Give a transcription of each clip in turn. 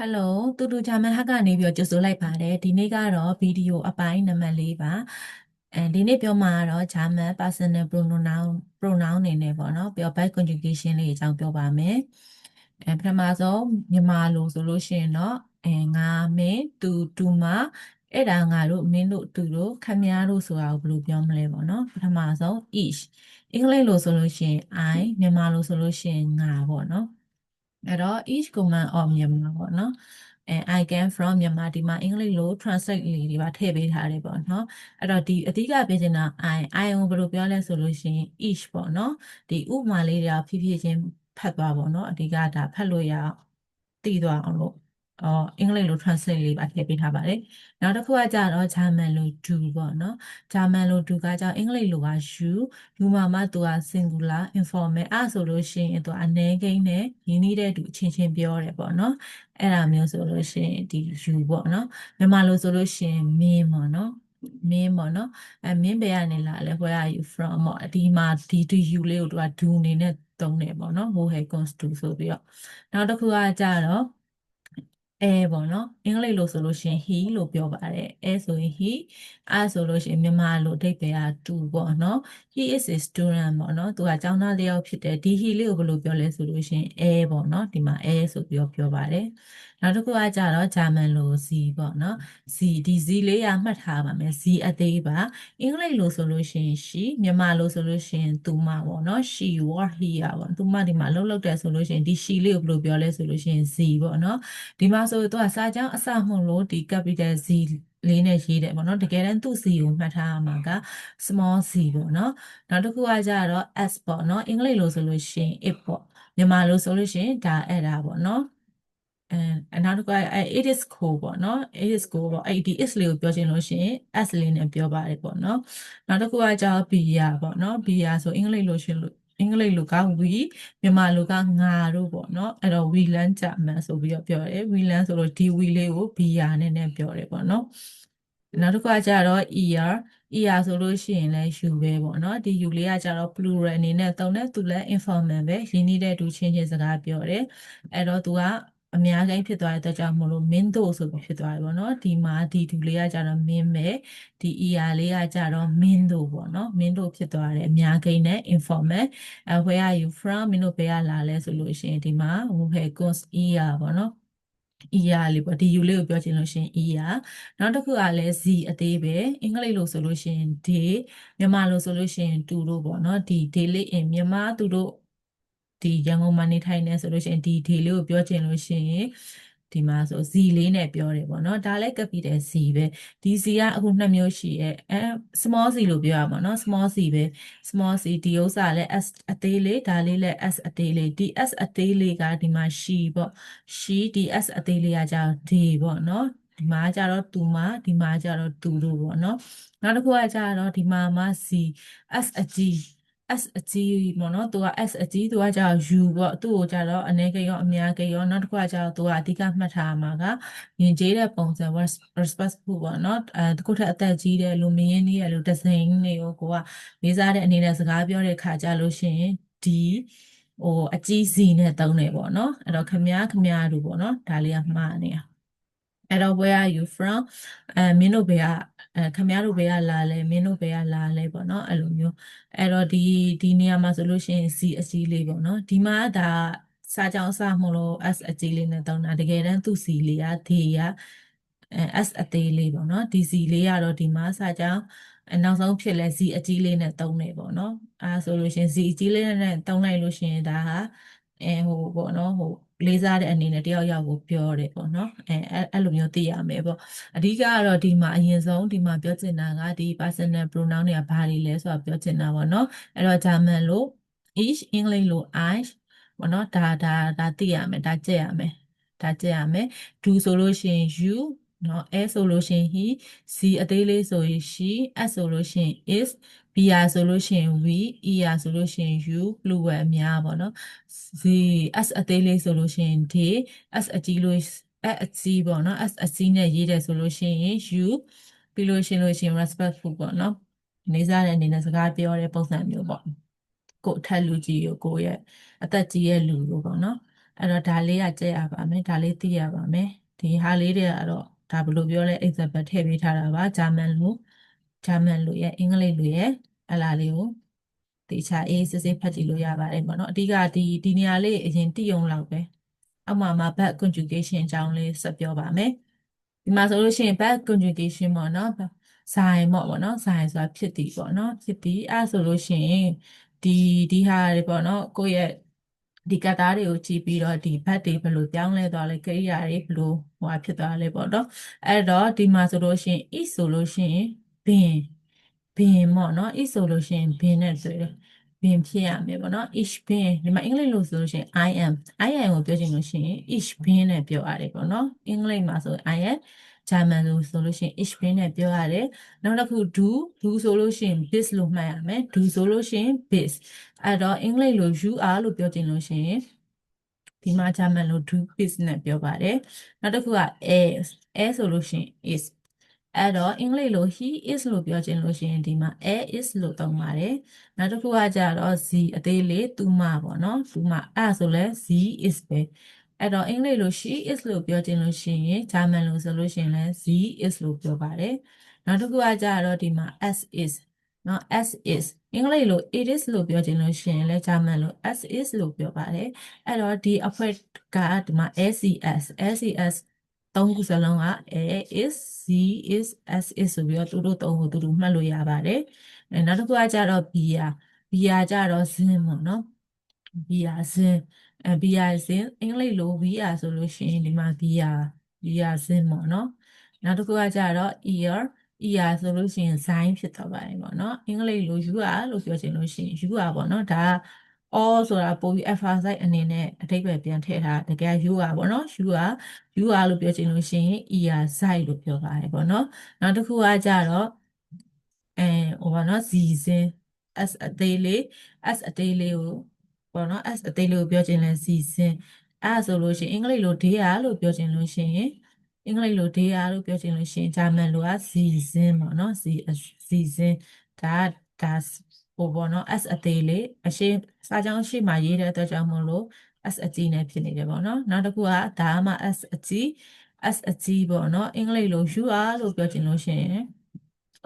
Hello တူဂျာမန်ဟက်ကနေပြီးတော့ကြိုဆိုလိုက်ပါတယ်ဒီနေ့ကတော့ဗီဒီယိုအပိုင်းနံပါတ်၄ပါဒီနေ့ပြောမှာကတော့ဂျာမန် personal pronoun အနေနဲ့ပေါ့နော်ပြီးတော့ verb conjugation လေးအကြောင်းပြောပါမယ်ပထမဆုံးမြန်မာလိုဆိုလို့ရှိရင်တော့ငါမင်းတူမအဲ့ဒါငါတို့မင်းတို့သူတို့ခမည်းတော်ဆိုတာကိုဘယ်လိုပြောမလဲပေါ့နော်ပထမဆုံး each အင်္ဂလိပ်လိုဆိုလို့ရှိရင် I မြန်မာလိုဆိုလို့ရှိရင်ငါပေါ့နော်အဲ့တော့ each command of မြန်မာပေါ့နော်I came from မြန်မာဒီမှာအင်္ဂလိပ်လို translate လေးတွေပါထည့်ပေးထားတယ်ပေါ့နော်အဲ့တော့ဒီအဓိကပြောချင်တာ I ကိုဘယ်လိုပြောလဲဆိုလို့ရှိရင် each ပေါ့နော်ဒီဥပမာလေးတွေကဖြည်းဖြည်းချင်းဖတ်သွားပေါ့နော်အဓိကဒါဖတ်လို့ရအောင်သိသွားအောင်လို့အင်္ဂလိပ်လို translate လေးပါထည့်ပေးထားပါတယ်နောက်တစ်ခုကကြတော့ဂျာမန်လို do ပေါ့နော်ဂျာမန်လို do ကကြောင့်အင်္ဂလိပ်လိုက you မှာမှသူက singular informal အဲ့ဆိုလို့ရှိရင်သူကအနည်းကိန်းနဲ့ရင်းနှီးတဲ့သူအချင်းချင်းပြောတယ်ပေါ့နော်အဲ့ဒါမျိုးဆိုလို့ရှိရင်ဒီ you ပေါ့နော်မြန်မာလိုဆိုလို့ရှိရင်မင်းပေါ့နော်မင်းပေါ့နော်မင်းဘယ်ကနေလာလဲ where are you from ပေါ့ဒီမှာဒီ you လေးကိုသူက do အနေနဲ့သုံးတယ်ပေါ့နော် who has comes to ဆိုပြီးတော့နောက်တစ်ခုကကြတော့ပေါ့နော်အင်္ဂလိပ်လိုဆိုလို့ရှိရင် he လို့ပြောပါတယ်ဆိုရင် he ဆိုလို့ရှိရင်မြန်မာလိုအဓိပ္ပာယ်ကသူပေါ့နော် he is a student ပေါ့နော်သူကကျောင်းသားတစ်ယောက်ဖြစ်တယ်ဒီ he လေးကိုဘယ်လိုပြောလဲဆိုလို့ရှိရင်ပေါ့နော်ဒီမှာဆိုပြီးတော့ပြောပါတယ်နောက်တစ်ခုကကြတော့ဂျာမန်လို Z ပေါ့နော် Z ဒီ Z လေးရမှတ်ထားပါမယ် Z အသေးပါအင်္ဂလိပ်လိုဆိုလို့ရှိရင် she မြန်မာလိုဆိုလို့ရှိရင်သူမပေါ့နော် she what he ပေါ့သူမဒီမှာအလုပ်လုပ်တယ်ဆိုလို့ရှိရင်ဒီ she လေးကိုဘယ်လိုပြောလဲဆိုလို့ရှိရင် Z ပေါ့နော်ဒီမှာဆိုတော့စာကြောင်းအစမှုလို့ဒီ capital Z လေးနဲ့ရေးတယ်ပေါ့နော်တကယ်တမ်းသူ့ Z ကိုမှတ်ထားရမှာက small z ပေါ့နော်နောက်တစ်ခုကကြတော့ s ပေါ့နော်အင်္ဂလိပ်လိုဆိုလို့ရှိရင် it ပေါ့မြန်မာလိုဆိုလို့ရှိရင်ဒါအဲ့ဒါပေါ့နော်နောက်တစ်ခုကit is cool ပေါ့နော် it is cool ပေါ့ဒီ is လေးကိုပြောချင်လို့ရှိရင် s လေးနဲ့ပြောပါတယ်ပေါ့နော်နောက်တစ်ခုကကြတော့ be ရပေါ့နော် be ရဆိုအင်္ဂလိပ်လိုရှိလို့အင်္ဂလိပ်လိုက we မြန်မာလိုကငါတို့ပေါ့နော်အဲ့တော့ we learn ကြမယ်ဆိုပြီးတော့ပြောတယ် we learn ဆိုလို့ဒီ we လေးကို be ရနဲ့ပြောတယ်ပေါ့နော်နောက်တစ်ခုကကြတော့ ear ဆိုလို့ရှိရင်လည်း you ပဲပေါ့နော်ဒီ you လေးကကြတော့ plural အနေနဲ့သုံးတယ်သူလည်း informal ပဲရင်းနှီးတဲ့သူချင်းချင်းစကားပြောတယ်အဲ့တော့သူကအများကြီးဖြစ်သွားတဲ့အတွက်ကြောင့်မလို့မင်းတို့ဆိုပြီးဖြစ်သွားတယ်ပေါ့နော်ဒီမှာဒီသူလေးကကြတော့မင်းပဲဒီ ear လေးကကြတော့မင်းတို့ပေါ့နော်မင်းတို့ဖြစ်သွားတယ်အများကြီးနဲ့ informal where are you from မင်းတို့ဘယ်ကလာလဲဆိုလို့ရှိရင်ဒီမှာ who has goes ear ပေါ့နော် ER လေးပေါ့ဒီ U လေးကိုပြောချင်လို့ရှိရင် ER နောက်တစ်ခုကလည်း Z အသေးပဲအင်္ဂလိပ်လိုဆိုလို့ရှိရင် day မြန်မာလိုဆိုလို့ရှိရင်သူတို့ပေါ့နော်ဒီ day လေး in မြန်မာသူတို့ဒီရန်ကုန်မှာနေထိုင်နေဆိုလို့ရှိရင်ဒီ day လေးကိုပြောချင်လို့ရှိရင်ဒီမှာဆို Z လေးနဲ့ပြောတယ်ပေါ့နော်ဒါလည်း capital Z ပဲဒီ Z ကအခုနှစ်မျိုးရှိရဲ့small Z လို့ပြောရမှာနော် small Z ပဲ small C ဒီဥစ္စာလည်း S အသေးလေးဒါလေးလည်း S အသေးလေးဒီ S အသေးလေးကဒီမှာ she ပေါ့ she ဒီ S အသေးလေးကကြာ they ပေါ့နော်ဒီမှာကျတော့သူမဒီမှာကျတော့သူတို့ပေါ့နော်နောက်တစ်ခုကကျတော့ဒီမှာမှ C S အကြီး S အကြီးပေါ့နော်သူက S အကြီးသူကကျတော့ U ပေါ့သူ့ကိုကျတော့အနည်းကိရောအများကိရောနောက်တစ်ခုကကျတော့သူကအဓိကမှတ်ထားမှာကယဉ်ကျေးတဲ့ပုံစံ respectful ပေါ့နော်တခုထက်အသက်ကြီးတဲ့လူမင်းရင်းနေရလူဒဇိန်တွေကိုကိုကလေးစားတဲ့အနေနဲ့စကားပြောတဲ့ခါကြလို့ရှိရင်ဒီအကြီးစီနဲ့တုံးတယ်ပေါ့နော်အဲ့တော့ခမည်းလူပေါ့နော်ဒါလေးကမှားနေတာအဲ့တော့ where are you from မင်းတို့ဘယ်ကခမည်းတော်ဘယ်ကလာလဲမင်းတို့ဘယ်ကလာလဲပေါ့နော်အဲ့လိုမျိုးအဲ့တော့ဒီနေရာမှာဆိုလို့ရှိရင် C အကြီးလေးပေါ့နော်ဒီမှာဒါစာကြောင်းအစမလို့ S အကြီးလေးနဲ့တောင်းတာတကယ်တမ်းသူ C လေးက D ကS အသေးလေးပေါ့နော်ဒီ C လေးကတော့ဒီမှာစာကြောင်းနောက်ဆုံးဖြစ်လဲ Z အကြီးလေးနဲ့တုံးနေပေါ့နော်ဆိုလို့ရှိရင် Z အကြီးလေးနဲ့တုံးလိုက်လို့ရှိရင်ဒါဟာဟိုပေါ့နော်လေးစားတဲ့အနေနဲ့တယောက်ယောက်ကိုပြောတယ်ပေါ့နော်အဲ့လိုမျိုးသိရမယ်ပေါ့အဓိကကတော့ဒီမှာအရင်ဆုံးဒီမှာပြောချင်တာကဒီ personal pronoun တွေကဘာတွေလဲဆိုတာပြောချင်တာပေါ့နော်အဲ့တော့ဂျာမန်လို ich အင်္ဂလိပ်လို I ပေါ့နော်ဒါသိရမယ်ဒါကြည့်ရမယ်do ဆိုလို့ရှိရင် you နော် S ဆိုလို့ရှိရင် he C အသေးလေးဆိုရင် she S ဆိုလို့ရှိရင် is BR ဆိုလို့ရှိရင် we ER ဆိုလို့ရှိရင် you plural အများပေါ့နော် Z S အသေးလေးဆိုလို့ရှိရင် they S အကြီးလို့အကြီးပေါ့နော် S အကြီးနဲ့ရေးတယ်ဆိုလို့ရှိရင် you ပြီးလို့ရှိရင် respectful ပေါ့နော်နေစားတဲ့အနေနဲ့စကားပြောတဲ့ပုံစံမျိုးပေါ့ကိုယ်အထက်လူကြီးကိုကိုယ့်ရဲ့အသက်ကြီးရဲ့လူကိုပေါ့နော် အဲ့တော့ဒါလေးကကြည့်ရပါမယ်ဒါလေးသိရပါမယ်ဒီဟာလေးတွေကတော့ဒါဘယ်လိုပြောလဲ example ထည့်ပေးထားတာပါဂျာမန်လိုရဲ့အင်္ဂလိပ်လိုရဲ့အဲ့လားလေးကိုတေချာအေးစစ်စစ်ဖတ်ကြည့်လို့ရပါတယ်ပေါ့နော်အဓိကဒီနေရာလေးအရင်သိအောင်လောက်ပဲအောက်မှာ verb conjugation အကြောင်းလေးဆက်ပြောပါမယ်ဒီမှာဆိုလို့ရှိရင် verb conjugation ပေါ့နော်ဇာယင်ပေါ့နော်ဇာယင်ဆိုတာဖြစ်တည်ပေါ့နော်ဖြစ်တည်အဲ့ဆိုလို့ရှိရင်ဒီဟာတွေပေါ့နော်ကိုယ့်ရဲ့ဒီကတ္တာတွေကိုကြည့်ပြီးတော့ဒီဘတ်တွေဘယ်လိုပြောင်းလဲသွားလဲကိရိယာတွေဘယ်လိုဟိုဖြစ်သွားလဲပေါ့နော်အဲ့တော့ဒီမှာဆိုလို့ရှိရင် is ဆိုလို့ရှိရင်ဘင်ပေါ့နော် is ဆိုလို့ရှိရင်ဘင်နဲ့ဆိုရယ်ဘင်ဖြစ်ရမယ်ပေါ့နော် ich bin ဒီမှာအင်္ဂလိပ်လို့ဆိုလို့ရှိရင် I am ကိုပြောချင်လို့ရှိရင် ich bin နဲ့ပြောရတယ်ပေါ့နော်အင်္ဂလိပ်မှာဆို I am ဂျာမန်လို့ဆိုလို့ရှိရင် ich bin နဲ့ပြောရတယ်နောက်တစ်ခု do ဆိုလို့ရှိရင် bis လို့မှတ်ရမယ် do ဆိုလို့ရှိရင် bis အဲ့တော့အင်္ဂလိပ်လို you are လို့ပြောချင်လို့ရှိရင်ဒီမှာဂျာမန်လို do bis နဲ့ပြောပါတယ်နောက်တစ်ခုက as ဆိုလို့ရှိရင် is အဲ့တော့အင်္ဂလိပ်လို he is လို့ပြောချင်လို့ရှိရင်ဒီမှာ is လို့သုံးပါတယ်နောက်တစ်ခုကကြတော့ z အသေးလေးသူမပေါ့နော်သူမအဲ့ဆိုလဲ z is ပဲအဲ့တော့အင်္ဂလိပ်လို she is လို့ပြောချင်လို့ရှိရင်ဂျာမန်လိုဆိုလို့ရှိရင်လဲ z is လို့ပြောပါတယ်နောက်တစ်ခုကကြတော့ဒီမှာ as is နော် as is အင်္ဂလိပ်လို it is လို့ပြောချင်လို့ရှိရင်လဲဂျာမန်လို as is လို့ပြောပါတယ်အဲ့တော့ဒီအဖွဲ့ကဒီမှာ SES သုံးခုစလုံးက A is C is S is ဆိုပြီးတော့သူတို့သုံးခုသူတို့မှတ်လို့ရပါတယ်နောက်တစ်ခုကကြတော့ B ကြတော့ zin ပေါ့နော် B ဇင်B ဇင်အင်္ဂလိပ်လို B ဆိုလို့ရှိရင်ဒီမှာ B ဇင်ပေါ့နော်နောက်တစ်ခုကကြတော့ ear ဆိုလို့ရှိရင်ဇိုင်းဖြစ်သွားပါတယ်ပေါ့နော်အင်္ဂလိပ်လို you လို့ပြောချင်လို့ရှိရင် you ပေါ့နော်ဒါ all ဆိုတာပို့ပြီး emphasize အနေနဲ့အဓိပ္ပာယ်ပြန်ထည့်ထားတကယ် you ပေါ့နော် you လို့ပြောချင်လို့ရှိရင် ear ဇိုင်းလို့ပြောပါတယ်ပေါ့နော်နောက်တစ်ခုကကြတော့ဟိုပါနော် z ဇင် s အသေးလေးကိုပေါ့နော် s အသေးလေးကိုပြောချင်လဲ z ဇင်အဲ့ဆိုလို့ရှိရင်အင်္ဂလိပ်လို day လို့ပြောချင်လို့ရှိရင်အင်္ဂလိပ်လို day လို့ပြောချင်လို့ရှိရင်ဂျာမန်လိုက z ဇင်ပေါ့နော် z ဇင်ဒါဟိုပေါ့နော် s အသေးလေးအရှိစာကြောင်းအရှိမှရေးတဲ့အတွက်ကြောင့်မို့လို့ s အကြီးနဲ့ဖြစ်နေတယ်ပေါ့နော်နောက်တစ်ခုကဒါမှ s အကြီးပေါ့နော်အင်္ဂလိပ်လို you are လို့ပြောချင်လို့ရှိရင်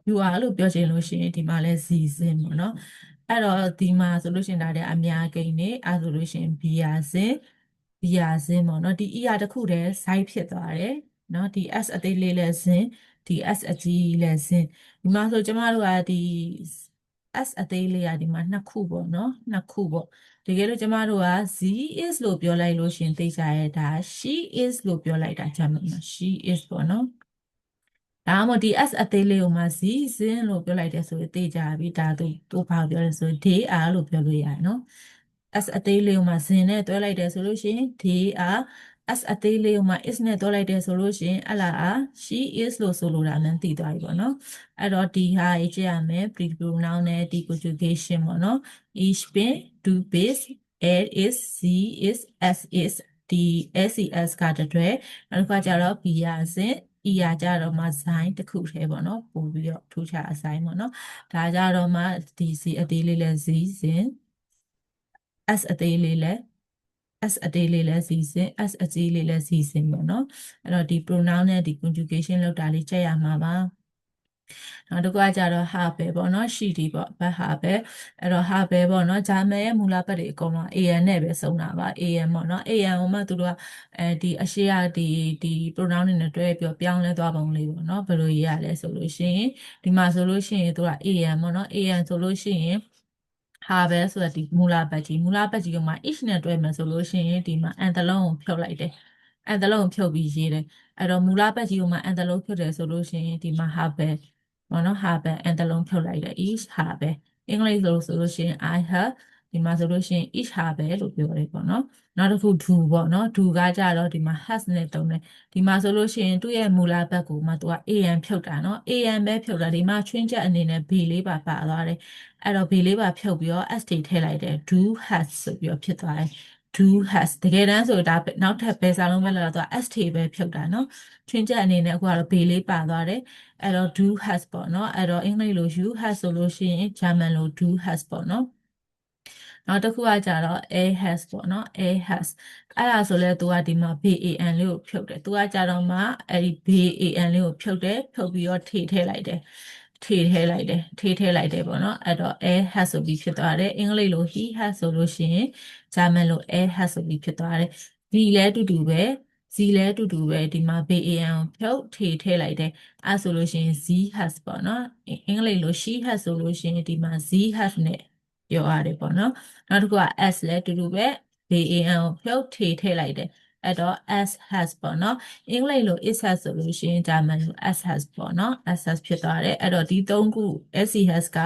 လို့ပြောချင်လို့ရှိရင်ဒီမှာလဲ z ဇင်ပေါ့နော်အဲ့တော့ဒီမှာဆိုလို့ရှိရင်ဒါတဲ့အများကိန်းနေအဲ့ဆိုလို့ရှိရင် b ဇင်ပေါ့နော်ဒီ တစ်ခုတည်း site ဖြစ်သွားတယ်နော်ဒီ s အသေးလေးလဲဇင်ဒီ s အကြီးလဲဇင်ဒီမှာဆိုကျမတို့ကဒီ s အသေးလေးကဒီမှာနှစ်ခုပေါ့နော်နှစ်ခုပေါ့တကယ်လို့ကျမတို့က z is လို့ပြောလိုက်လို့ရှင်သိကြရဲ့ဒါ she is လို့ပြောလိုက်တာဂျာမန်မှာ she is ပေါ့နော်ဒါမှမဟုတ်ဒီ s အသေးလေးကိုမှ z ဇင်လို့ပြောလိုက်တယ်ဆိုရင်သိကြပြီဒါသူဘာပြောလဲဆိုရင် they are လို့ပြောလို့ရတယ်နော် s အသေးလေးကိုမှဇင်နဲ့တွဲလိုက်တယ်ဆိုလို့ရှိရင် they are s အသေးလေးကိုမှ is နဲ့တွဲလိုက်တယ်ဆိုလို့ရှိရင်အလား she is လို့ဆိုလိုတာမှန်းသိသွားပြီပေါ့နော်အဲ့တော့ဒီဟာရေးကြည့်ရမယ် pre pronoun နဲ့ဒီ conjugation ပေါ့နော် ich bin du bist er is sie is es is ဒီ ses ကတည်းကနောက်တစ်ခါကျတော့ be ဇင်ကြတော့မှဇိုင်းတစ်ခုတည်းပေါ့နော်ပို့ပြီးတော့ထူးခြားအဆိုင်ပေါ့နော်ဒါကြတော့မှဒီစီအသေးလေးလဲဇီဇင် s အသေးလေးလဲ s အကြီးလေးလဲဇီဇင်ပေါ့နော်အဲ့တော့ဒီ pronoun နဲ့ဒီ conjugation လောက်တာလေးကြည့်ရမှာပါနောက်တစ်ခုကကြတော့ have ပဲပေါ့နော်ရှိဒီပေါ့ဘတ် have ပဲအဲ့တော့ have ပဲပေါ့နော်ဂျာမန်ရဲ့မူလဘတ်တွေအကုန်လုံး an နဲ့ပဲစုံတာပါ an ပေါ့နော် an ကိုမှသူတို့ကဒီအရှိရဒီ pronoun တွေနဲ့တွဲပြီးပြောင်းလဲသွားပုံလေးပေါ့နော်ဘယ်လိုရေးရလဲဆိုလို့ရှိရင်ဒီမှာဆိုလို့ရှိရင်သူက an ပေါ့နော် an ဆိုလို့ရှိရင်ဟာပဲဆိုတော့ဒီမူလဘတ်ကြီးကမှ each နဲ့တွဲမယ်ဆိုလို့ရှိရင်ဒီမှာ and တစ်လုံးကိုဖြုတ်လိုက်တယ်and တစ်လုံးကိုဖြုတ်ပြီးရေးတယ်အဲ့တော့မူလဘတ်ကြီးကမှ and တစ်လုံးဖြုတ်တယ်ဆိုလို့ရှိရင်ဒီမှာဟာပဲပေါ့နော် have and တစ်လုံးဖြုတ်လိုက်တယ် each have အင်္ဂလိပ်လိုဆိုလို့ရှိရင် I have ဒီမှာဆိုလို့ရှိရင် each have လို့ပြောတယ်ပေါ့နော်နောက်တစ်ခု do ပေါ့နော် do ကကြတော့ဒီမှာ has နဲ့တုံးတယ်ဒီမှာဆိုလို့ရှိရင်သူ့ရဲ့မူလဘတ်ကိုမှသူက an ဖြုတ်တာနော် an ပဲဖြုတ်တာဒီမှာချွင်းချက်အနေနဲ့ b လေးပါသွားတယ်အဲ့တော့ b လေးပါဖြုတ်ပြီးတော့ s တွေထည့်လိုက်တယ် do has ဆိုပြီးတော့ဖြစ်သွားတယ် do has တကယ်တမ်းဆိုဒါနောက်ထပ်ဘယ်စာလုံးပဲလာတော့ s တွေပဲဖြုတ်တာနော်ချွင်းချက်အနေနဲ့အခုကတော့ b လေးပါသွားတယ်အဲ့တော့ do has ပေါ့နော်အဲ့တော့အင်္ဂလိပ်လို you has ဆိုလို့ရှိရင်ဂျာမန်လို do has ပေါ့နော် နောက်တစ်ခုကကြတော့ a has ပေါ့နော် a has အဲ့ဒါဆိုလဲသူကဒီမှာ ban လေးကိုဖြုတ်တယ်သူကကြတော့မှအဲ့ဒီ ban လေးကိုဖြုတ်တယ်ဖြုတ်ပြီးတော့ထည့်လိုက်တယ်ထည့်လိုက်တယ်ပေါ့နော်အဲ့တော့ a has ဆိုပြီးဖြစ်သွားတယ်အင်္ဂလိပ်လို he has ဆိုလို့ရှိရင်ဂျာမန်လို a has ဆိုပြီးဖြစ်သွားတယ်ဒီလဲအတူတူပဲZ လဲအတူတူပဲဒီမှာ ban ကိုဖြုတ်ထည့်လိုက်တယ်အဲ့ဆိုလို့ရှိရင် Z has ပေါ့နော်အင်္ဂလိပ်လို she has ဆိုလို့ရှိရင်ဒီမှာ Z has နဲ့ပြောရတယ်ပေါ့နော်နောက်တစ်ခုက s လဲအတူတူပဲ ban ကိုဖြုတ်ထည့်လိုက်တယ်အဲ့တော့ s has ပေါ့နော်အင်္ဂလိပ်လို it has ဆိုလို့ရှိရင်ဂျာမန်လို s has ပေါ့နော် s has ဖြစ်သွားတယ်အဲ့တော့ဒီသုံးခု s has က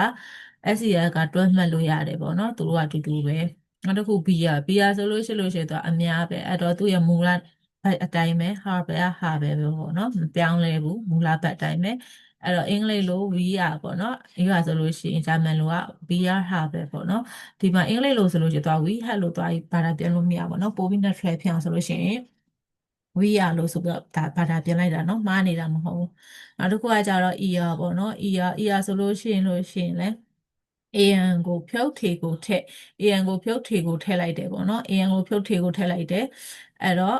s has ကတွဲမှတ်လို့ရတယ်ပေါ့နော်သူတို့ကအတူတူပဲနောက်တစ်ခု BR ဆိုလို့ရှိရင်သူကအများပဲအဲ့တော့သူ့ရဲ့မူလအတိုင်းပဲဟာပဲပေါ့နော်မပြောင်းလဲဘူးမူလဘတ်အတိုင်းပဲအဲ့တော့အင်္ဂလိပ်လို we are ပေါ့နော်အင်္ဂလိပ်ဆိုလို့ရှိရင်ဂျာမန်လိုက we are ဟာပဲပေါ့နော်ဒီမှာအင်္ဂလိပ်လိုဆိုလို့ရှိရင်သွား we had လို့သွားဘာသာပြန်လို့မရပါဘူးနော်ပိုပြီးနဲ့ trail ဖြစ်အောင်ဆိုလို့ရှိရင် we are လို့ဆိုပြီးတော့ဒါဘာသာပြန်လိုက်တာနော်မှားနေတာမဟုတ်ဘူးနောက်တစ်ခုကကြတော့ ear ပေါ့နော် ear ဆိုလို့ရှိရင်လဲ an ကိုဖြုတ်ထေကိုထည့် an ကိုဖြုတ်ထေကိုထည့်လိုက်တယ်ပေါ့နော် an ကိုဖြုတ်ထေကိုထည့်လိုက်တယ်အဲ့တော့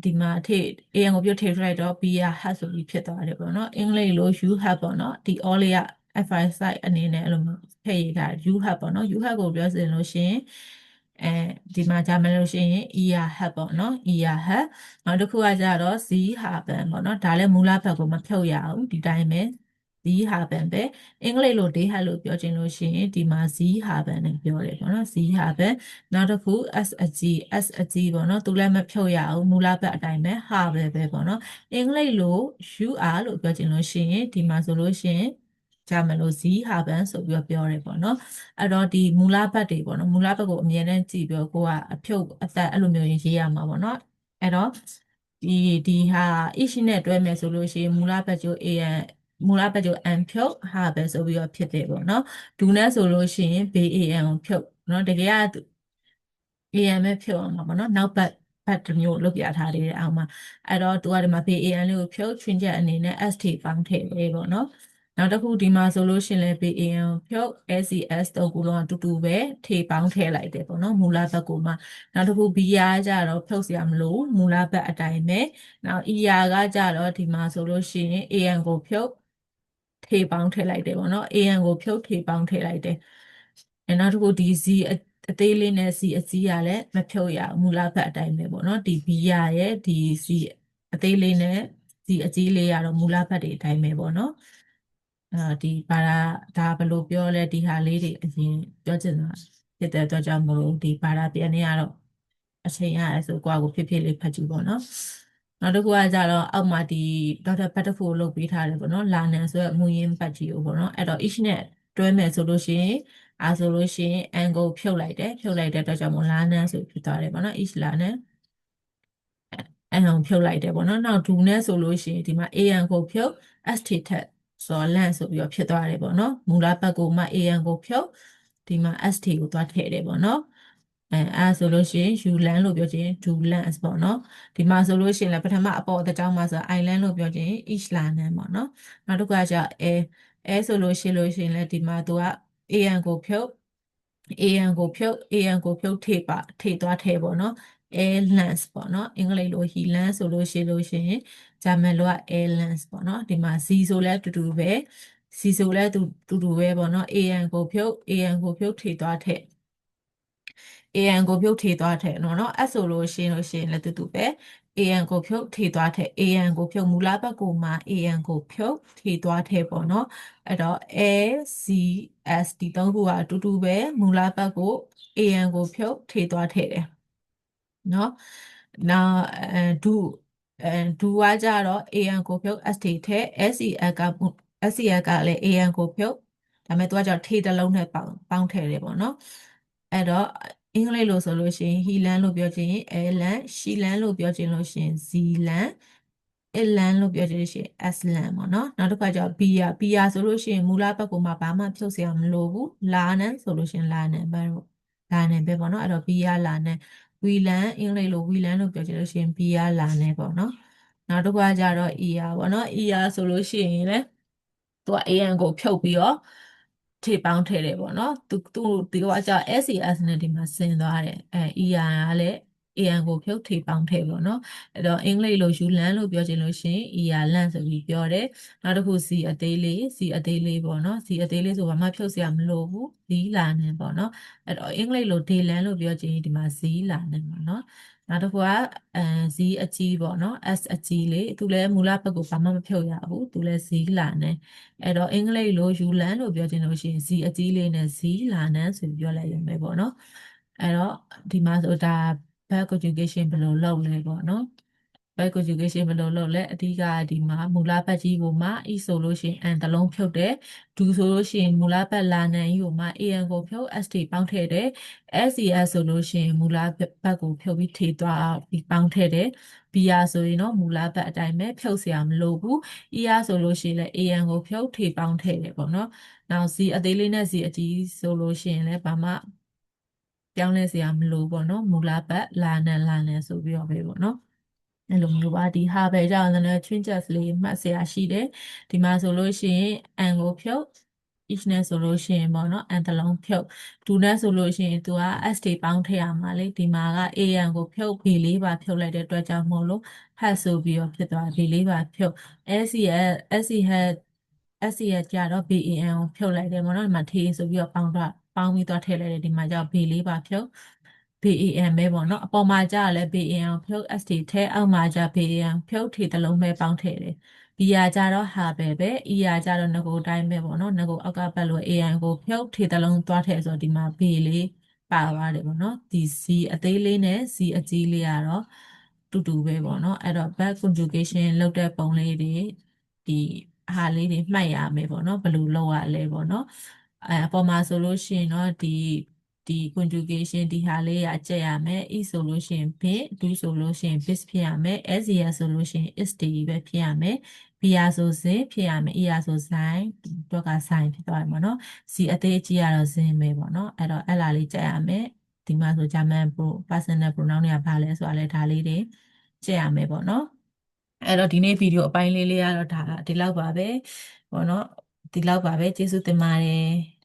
ဒီမှာထည့် an ကိုဖြုတ်ထေထည့်လိုက်တော့ be has ဆိုပြီးဖြစ်သွားတယ်ပေါ့နော်အင်္ဂလိပ်လို you have ပေါ့နော်ဒီ all လေးက FI site အနေနဲ့အဲ့လိုမျိုးထည့်ရတာ you have ပေါ့နော် you have ကိုပြောစင်လို့ရှိရင်ဒီမှာဂျာမန်လို့ရှိရင် ear have ပေါ့နော် ear have နောက်တစ်ခုကကြတော့ z have ပေါ့နော်ဒါလည်းမူလဘတ်ကိုမဖြုတ်ရဘူးဒီတိုင်းပဲ z have ပဲအင်္ဂလိပ်လို they have လို့ပြောချင်လို့ရှိရင်ဒီမှာ z have နဲ့ပြောတယ်ပေါ့နော် z have နောက်တစ်ခု s အကြီးပေါ့နော်သူလည်းမဖြုတ်ရဘူးမူလဘတ်အတိုင်းပဲ have ပဲပေါ့နော်အင်္ဂလိပ်လို you are လို့ပြောချင်လို့ရှိရင်ဒီမှာဆိုလို့ရှိရင်ဂျာမန်လို z have ဆိုပြီးပြောတယ်ပေါ့နော်အဲ့တော့ဒီမူလဘတ်တွေပေါ့နော်မူလဘတ်ကိုအမြဲတမ်းကြည့်ပြီးကိုကအဖြုတ်အသက်အဲ့လိုမျိုးရေးရမှာပေါ့နော်အဲ့တော့ဒီဟာ each နဲ့တွဲမယ်ဆိုလို့ရှိရင်မူလဘတ်ကျိုး an မူလဘတ်ကျိုး an ဖြုတ်ဟာပဲဆိုပြီးတော့ဖြစ်တယ်ပေါ့နော်ဒူနဲ့ဆိုလို့ရှိရင် ban ကိုဖြုတ်နော်တကယ်က an ပဲဖြုတ်အောင်ပါပေါ့နော်နောက်ဘတ်တစ်မျိုးလုပ်ပြထားသေးတယ်အောင်မှာအဲ့တော့သူကဒီမှာ ban လေးကိုဖြုတ်ချွင်းချက်အနေနဲ့ st ပေါင်းထည့်လေးပေါ့နော်နောက်တစ်ခုဒီမှာဆိုလို့ရှိရင်လည်း ban ကိုဖြုတ် SES တုပ်ကူလုံးအတူတူပဲပေါင်းထည့်လိုက်တယ်ပေါ့နော်မူလဘတ်ကိုမှနောက်တစ်ခု BR ကြတော့ဖြုတ်စရာမလိုမူလဘတ်အတိုင်းပဲနောက် ER ကကြတော့ဒီမှာဆိုလို့ရှိရင် AN ကိုဖြုတ်ပေါင်းထည့်လိုက်တယ်ပေါ့နော် AN ကိုဖြုတ်ပေါင်းထည့်လိုက်တယ်နောက်တစ်ခုဒီ Z အသေးလေးနဲ့ Z အကြီးရလည်းမဖြုတ်ရမူလဘတ်အတိုင်းပဲပေါ့နော်ဒီ BR ရဲ့ဒီ Z အသေးလေးနဲ့ Z အကြီးလေးရတော့မူလဘတ်တွေအတိုင်းပဲပေါ့နော်ဒီပါရာဒါဘယ်လိုပြောလဲဒီဟာလေးတွေအရင်ပြောချင်တာဖြစ်တဲ့အတွက်ကြောင့်မလို့ဒီပါရာပြန်နေရတော့အချိန်ရတယ်ဆိုကိုယ့်ကိုဖြစ်လေးဖတ်ကြည့်ပေါ့နော်နောက်တစ်ခုကကြတော့အောက်မှာဒီဒေါက်တာဘတ်တစ်ခုလုပ်ပေးထားတယ်ပေါ့နော်လာနန်ဆိုရမူရင်းဘတ်ကြီးကိုပေါ့နော်အဲ့တော့ each နဲ့တွဲမယ်ဆိုလို့ရှိရင်ဆိုလို့ရှိရင် angle ဖြုတ်လိုက်တဲ့အတွက်ကြောင့်မို့လာနန်ဆိုဖြစ်သွားတယ်ပေါ့နော် each လာနန်ဖြုတ်လိုက်တယ်ပေါ့နော်နောက်ဒူနဲ့ဆိုလို့ရှိရင်ဒီမှာ an ကိုဖြုတ် st ထက်ဆိုတော့ length ဆိုပြီးတော့ဖြစ်သွားတယ်ပေါ့နော်မူလဘတ်ကိုမှ an ကိုဖြုတ်ဒီမှာ st ကိုသွားထည့်တယ်ပေါ့နော်ဆိုလို့ရှိရင် u land လို့ပြောချင် do lands ပေါ့နော်ဒီမှာဆိုလို့ရှိရင်လည်းပထမအပေါ်တစ်ကြောင်းမှာဆို island လို့ပြောချင် each land ပေါ့နော်နောက်တစ်ခုကကျ ဆိုလို့ရှိရင်လည်းဒီမှာသူက an ကိုဖြုတ် an ကိုဖြုတ်ထိသွားထဲပေါ့နော် air lens ပေါ့နော်အင်္ဂလိပ်လို he lens ဆိုလို့ရှိရင်ဂျာမန်လိုက air lens ပေါ့နော်ဒီမှာ z ဆိုလဲတူတူပဲ c ဆိုလဲတူတူပဲပေါ့နော် an ကိုဖြုတ်ထိသွားထဲ an ကိုဖြုတ်ထေသွားထဲနော် s ဆိုလို့ရှိရင်လည်းတူတူပဲ an ကိုဖြုတ်ထေသွားထဲ an ကိုဖြုတ်မူလဘတ်ကိုမှ an ကိုဖြုတ်ထေသွားထဲပေါ့နော်အဲ့တော့ a c s ဒီသုံးခုကအတူတူပဲမူလဘတ်ကို an ကိုဖြုတ်ထေသွားထဲတယ်နော်နောက်ဒူကကြတော့ an ကိုဖြုတ် st ထဲ SEL ကလည်း an ကိုဖြုတ်ဒါပေမဲ့သူကကြတော့ထေတစ်လုံးနဲ့ပေါင်းထည့်တယ်ပေါ့နော်အဲ့တော့အင်္ဂလိပ်လိုဆိုလို့ရှိရင် he land လို့ပြောချင်ရင် air land she land လို့ပြောချင်လို့ရှိရင် z land it land လို့ပြောချင်လို့ရှိရင် s land ပေါ့နော်နောက်တစ်ခါကျတော့ br ဆိုလို့ရှိရင်မူလဘတ်ကိုမှဘာမှဖြုတ်စရာမလိုဘူးလာနန်ဆိုလို့ရှိရင်လာနန်ပဲပေါ့နော်အဲ့တော့ br လာနန် we land အင်္ဂလိပ်လို we land လို့ပြောချင်လို့ရှိရင် br လာနန်ပေါ့နော်နောက်တစ်ခါကျတော့ er ပေါ့နော် er ဆိုလို့ရှိရင်လည်းသူက an ကိုဖြုတ်ပြီးတော့ ထေပေါင်းထည့်တယ်ပေါ့နော်သူကကြောင့် SES နဲ့ဒီမှာဆင်းသွားတယ်ER ကလည်း AN ကိုဖြုတ်ထေပေါင်းထည့်ပေါ့နော်အဲ့တော့အင်္ဂလိပ်လိုယူလန်လို့ပြောချင်လို့ရှိရင် ER လန်ဆိုပြီးပြောတယ်နောက်တစ်ခု C အသေးလေး C အသေးလေးပေါ့နော် C အသေးလေးဆိုဘာမှဖြုတ်စရာမလိုဘူး Z လာနေပေါ့နော်အဲ့တော့အင်္ဂလိပ်လိုဒေလန်လို့ပြောချင်ဒီမှာ Z လာနေပေါ့နော်နောက်တစ်ခုကZ အကြီးပေါ့နော် S အကြီးလေးသူလည်းမူလဘက်ကိုဘာမှမဖြုတ်ရဘူးသူလည်း Z လာနေအဲ့တော့အင်္ဂလိပ်လိုယူလန်လို့ပြောချင်လို့ရှိရင် Z အကြီးလေးနဲ့ Z လာနန်းဆိုပြီးပြောလိုက်ရမယ်ပေါ့နော်အဲ့တော့ဒီမှာဆိုဒါ back conjugation ဘယ်လိုလုပ်လဲပေါ့နော် back conjugation ဘယ်လိုလုပ်လဲအဓိကဒီမှာမူလဘက်ကြီးကိုမှ e ဆိုလို့ရှိရင် n တစ်လုံးဖြုတ်တယ်ဒူဆိုလို့ရှိရင်မူလဘက်လာနန်းကြီးကိုမှ an ကိုဖြုတ် s တွေပေါင်းထည့်တယ် ses ဆိုလို့ရှိရင်မူလဘက်ကိုဖြုတ်ပြီးထေသွားပြီးပေါင်းထည့်တယ် br ဆိုရင်တော့မူလဘက်အတိုင်းပဲဖြုတ်เสียမလို့ဘူး er ဆိုလို့ရှိရင်လည်း an ကိုဖြုတ်ထေပေါင်းထည့်တယ်ပေါ့နော်နောက် z အသေးလေးနဲ့ z အကြီးဆိုလို့ရှိရင်လည်းဘာမှပြောင်းလဲเสียမလို့ပေါ့နော်မူလဘက်လာနန်ဆိုပြီးတော့ပဲပေါ့နော်အဲ့လိုမျိုးပါဒီဟာပဲကြောင့်လည်း changes လေးမှတ်เสียရှိတယ်ဒီမှာဆိုလို့ရှိရင် n ကိုဖြုတ် each နဲ့ဆိုလို့ရှိရင်ပေါ့နော် n တစ်လုံးဖြုတ်ဒူနဲ့ဆိုလို့ရှိရင်သူက s တွေပေါင်းထည့်ရမှာလေဒီမှာက an ကိုဖြုတ် b လေးပါဖြုတ်လိုက်တဲ့အတွက်ကြောင့်မို့လို့ hat ဆိုပြီးတော့ဖြစ်သွား b လေးပါဖြုတ် s ရဲ့ s ရဲ့ s ရဲ့ကြာတော့ ban ကိုဖြုတ်လိုက်တယ်ပေါ့နော်ဒီမှာထေဆိုပြီးတော့ပေါင်းပြီးတော့ထည့်လိုက်တယ်ဒီမှာကျတော့ b လေးပါဖြုတ် BAN ပဲပေါ့နော်အပေါ်မှာကြာလဲ BAN ဖြုတ် ST ထဲအောက်မှာကြာ BAN ဖြုတ်ထေတစ်လုံးပဲပေါင်းထည့်တယ် BR ကြတော့ဟာပဲ ER ကြတော့ငကိုတိုင်းပဲပေါ့နော်ငကိုအောက်ကပတ်လို့ AN ကိုဖြုတ်ထေတစ်လုံးသွားထည့်ဆိုဒီမှာ B လေးပါသွားတယ်ပေါ့နော်ဒီ C အသေးလေးနဲ့ C အကြီးလေးကတော့တူပဲပေါ့နော်အဲ့တော့ back conjugation လုပ်တဲ့ပုံလေးတွေဒီဟာလေးတွေမှတ်ရမယ်ပေါ့နော်ဘယ်လိုလုပ်ရလဲပေါ့နော်အပေါ်မှာဆိုလို့ရှိရင်တော့ဒီ conjugation ဒီဟာလေးရကြက်ရမယ် e ဆိုလို့ရှိရင် bit do ဆိုလို့ရှိရင် bis ဖြစ်ရမယ် s ရဆိုလို့ရှိရင် is တွေပဲဖြစ်ရမယ် br ဆိုစဖြစ်ရမယ် er ဆိုဆိုင်တွက်ကဆိုင်ဖြစ်သွားမှာเนาะ c အသေးအကြီးကတော့စင်းပဲပေါ့เนาะအဲ့တော့အဲ့လာလေးကြက်ရမယ်ဒီမှာဆို German personal pronoun တွေကဘာလဲဆိုတာလဲဒါလေးတွေကြက်ရမယ်ပေါ့เนาะအဲ့တော့ဒီနေ့ဗီဒီယိုအပိုင်းလေးကတော့ဒါဒီလောက်ပါပဲပေါ့เนาะဒီလောက်ပါပဲကျေးဇူးတင်ပါတယ်